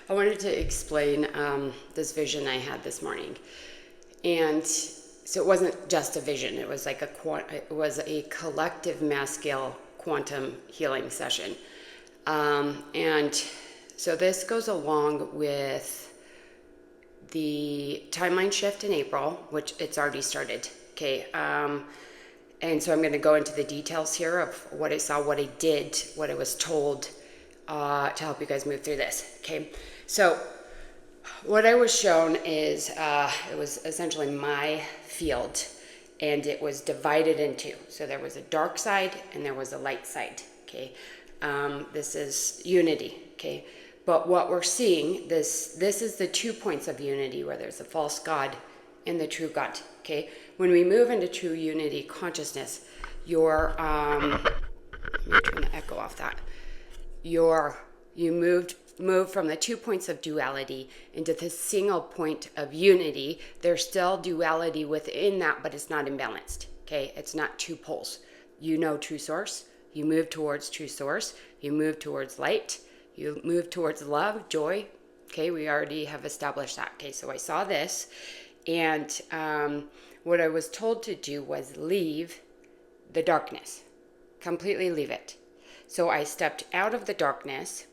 I wanted to explain this vision I had this morning, and so it wasn't just a vision. It was like it was a collective mass scale quantum healing session, and so this goes along with the timeline shift in April, which it's already started. Okay, and so I'm going to go into the details here of what I saw, what I did, what I was told to help you guys move through this. Okay, so what I was shown is it was essentially my field, and it was divided in two. So there was a dark side and there was a light side. Okay, this is unity. Okay, but what we're seeing, this is the 2 points of unity where there's a false God and the true God. Okay, when we move into true unity consciousness, your let me turn the echo off that. You move from the 2 points of duality into the single point of unity. There's still duality within that, but it's not imbalanced. Okay, it's not two poles. You know true source. You move towards true source. You move towards light. You move towards love, joy. Okay, we already have established that. Okay, so I saw this, and what I was told to do was leave the darkness, completely leave it. So I stepped out of the darkness,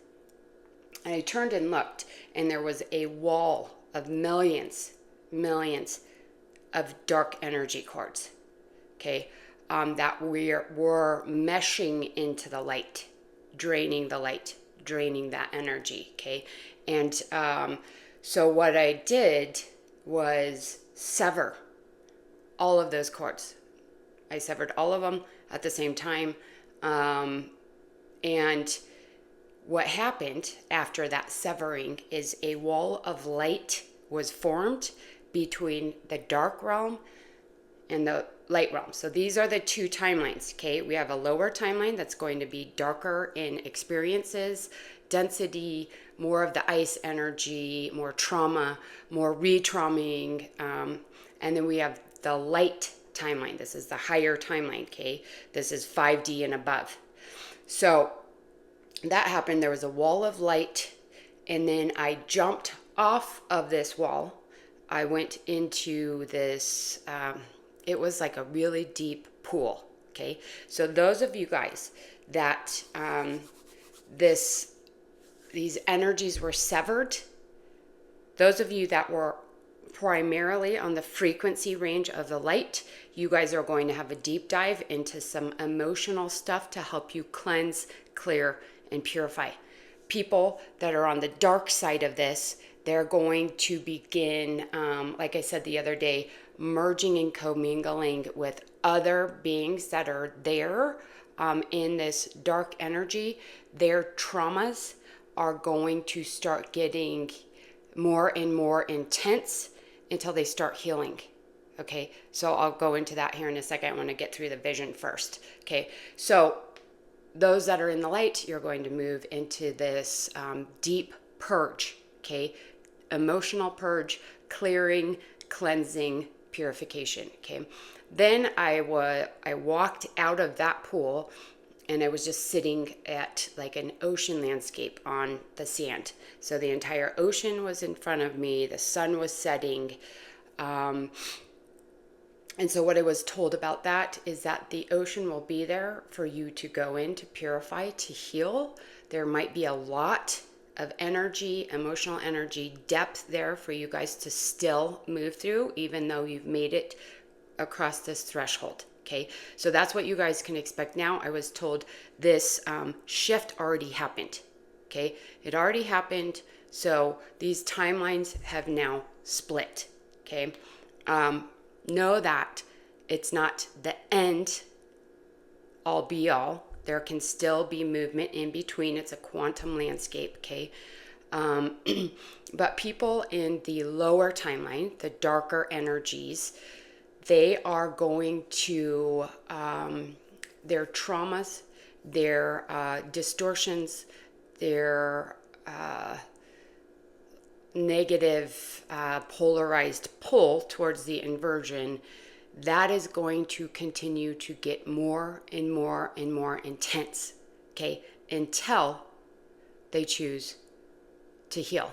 and I turned and looked, and there was a wall of millions of dark energy cords, okay, that were meshing into the light, draining that energy, okay. And so what I did was sever all of those cords. I severed all of them at the same time. And what happened after that severing is a wall of light was formed between the dark realm and the light realm. So these are the two timelines, okay? We have a lower timeline that's going to be darker in experiences, density, more of the ice energy, more trauma, more re-traumaing. And then we have the light timeline. This is the higher timeline, okay? This is 5D and above. So that happened. There was a wall of light, and then I jumped off of this wall. I went into this, it was like a really deep pool, okay? So those of you guys that these energies were severed, those of you that were primarily on the frequency range of the light, you guys are going to have a deep dive into some emotional stuff to help you cleanse, clear, and purify. People that are on the dark side of this, they're going to begin, like I said the other day, merging and commingling with other beings that are there in this dark energy. Their traumas are going to start getting more and more intense until they start healing. Okay, so I'll go into that here in a second. I want to get through the vision first. Okay, so those that are in the light, you're going to move into this deep purge, okay? Emotional purge, clearing, cleansing, purification, okay? Then I walked out of that pool, and I was just sitting at like an ocean landscape on the sand. So the entire ocean was in front of me. The sun was setting. And so what I was told about that is that the ocean will be there for you to go in, to purify, to heal. There might be a lot of energy, emotional energy, depth there for you guys to still move through, even though you've made it across this threshold. Okay, so that's what you guys can expect now. I was told this shift already happened. Okay, it already happened. So these timelines have now split. Okay, know that it's not the end all be all. There can still be movement in between. It's a quantum landscape. Okay, but people in the lower timeline, the darker energies, they are going to, their traumas, their distortions, their negative polarized pull towards the inversion, that is going to continue to get more and more and more intense, okay, until they choose to heal.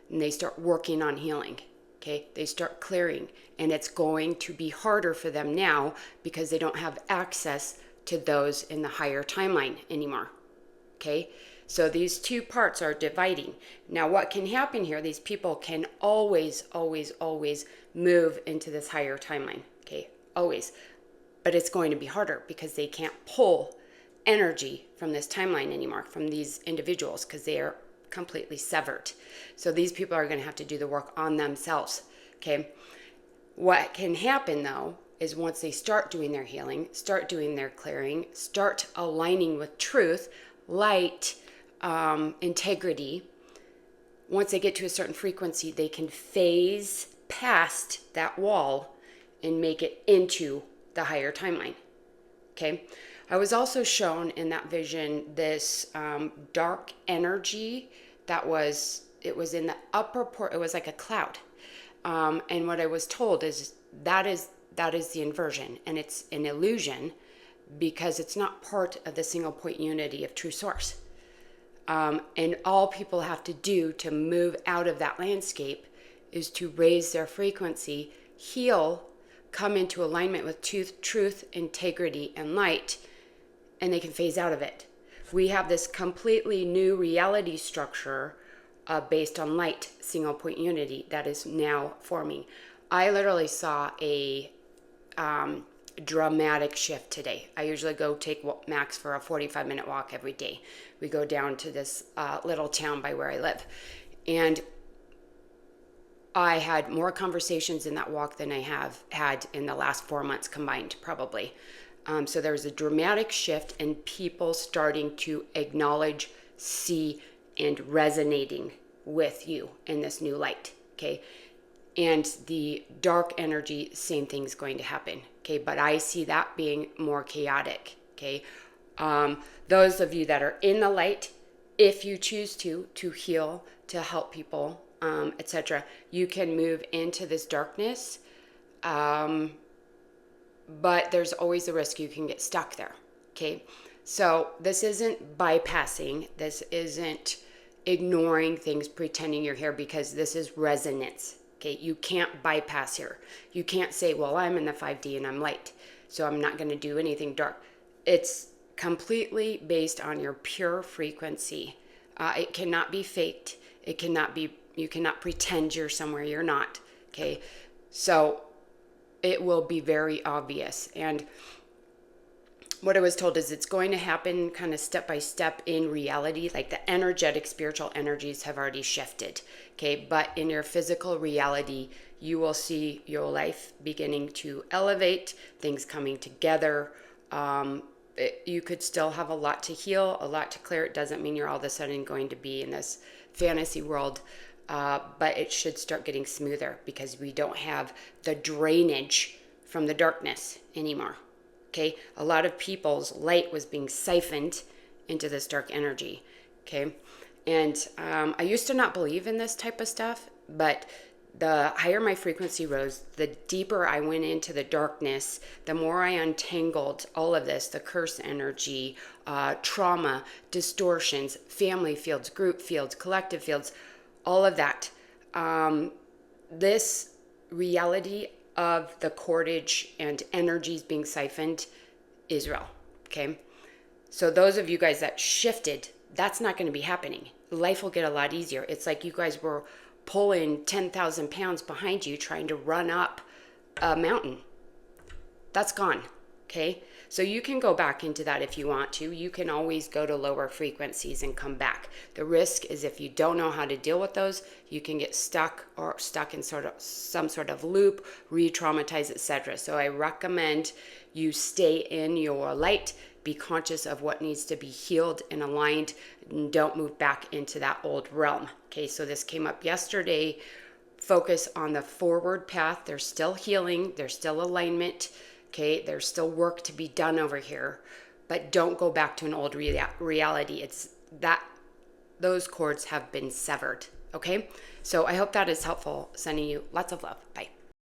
and they start working on healing. Okay, they start clearing, and it's going to be harder for them now because they don't have access to those in the higher timeline anymore. Okay, so these two parts are dividing. Now, what can happen here, these people can always move into this higher timeline. Okay, always. But it's going to be harder because they can't pull energy from this timeline anymore, from these individuals, because they are completely severed. So these people are going to have to do the work on themselves. Okay. What can happen though is once they start doing their healing, start doing their clearing, start aligning with truth, light, integrity, once they get to a certain frequency, they can phase past that wall and make it into the higher timeline. Okay. I was also shown in that vision this dark energy that it was in the upper part. It was like a cloud. And what I was told is that is the inversion, and it's an illusion because it's not part of the single point unity of true source. And all people have to do to move out of that landscape is to raise their frequency, heal, come into alignment with truth, integrity, and light, and they can phase out of it. We have this completely new reality structure based on light, single point unity that is now forming. I literally saw a dramatic shift today. I usually go take Max for a 45-minute walk every day. We go down to this little town by where I live. And I had more conversations in that walk than I have had in the last 4 months combined, probably. So there was a dramatic shift in people starting to acknowledge, see, and resonating with you in this new light, okay? And the dark energy, same thing's going to happen, okay? But I see that being more chaotic, okay? Those of you that are in the light, if you choose to heal, to help people, etc., you can move into this darkness. But there's always a risk you can get stuck there, okay? So this isn't bypassing. This isn't ignoring things, pretending you're here, because this is resonance, okay? You can't bypass here. You can't say, well, I'm in the 5D and I'm light, so I'm not going to do anything dark. It's completely based on your pure frequency. It cannot be faked. It cannot be, you cannot pretend you're somewhere you're not, okay? So it will be very obvious. And what I was told is it's going to happen kind of step by step in reality. Like the energetic spiritual energies have already shifted, okay? But in your physical reality, you will see your life beginning to elevate, things coming together. You could still have a lot to heal, a lot to clear. It doesn't mean you're all of a sudden going to be in this fantasy world. But it should start getting smoother because we don't have the drainage from the darkness anymore. Okay, a lot of people's light was being siphoned into this dark energy. Okay, and I used to not believe in this type of stuff, but the higher my frequency rose, the deeper I went into the darkness, the more I untangled all of this, the curse energy, trauma, distortions, family fields, group fields, collective fields, all of that. This reality of the cordage and energies being siphoned is real, okay? So those of you guys that shifted, that's not going to be happening. Life will get a lot easier. It's like you guys were pulling 10,000 pounds behind you trying to run up a mountain. That's gone, okay? So you can go back into that if you want to. You can always go to lower frequencies and come back. The risk is if you don't know how to deal with those, you can get stuck in some sort of loop, re-traumatize, etc. So I recommend you stay in your light, be conscious of what needs to be healed and aligned, and don't move back into that old realm. Okay, so this came up yesterday. Focus on the forward path. There's still healing, there's still alignment. Okay, there's still work to be done over here, but don't go back to an old reality. It's that those cords have been severed. Okay, so I hope that is helpful. Sending you lots of love. Bye.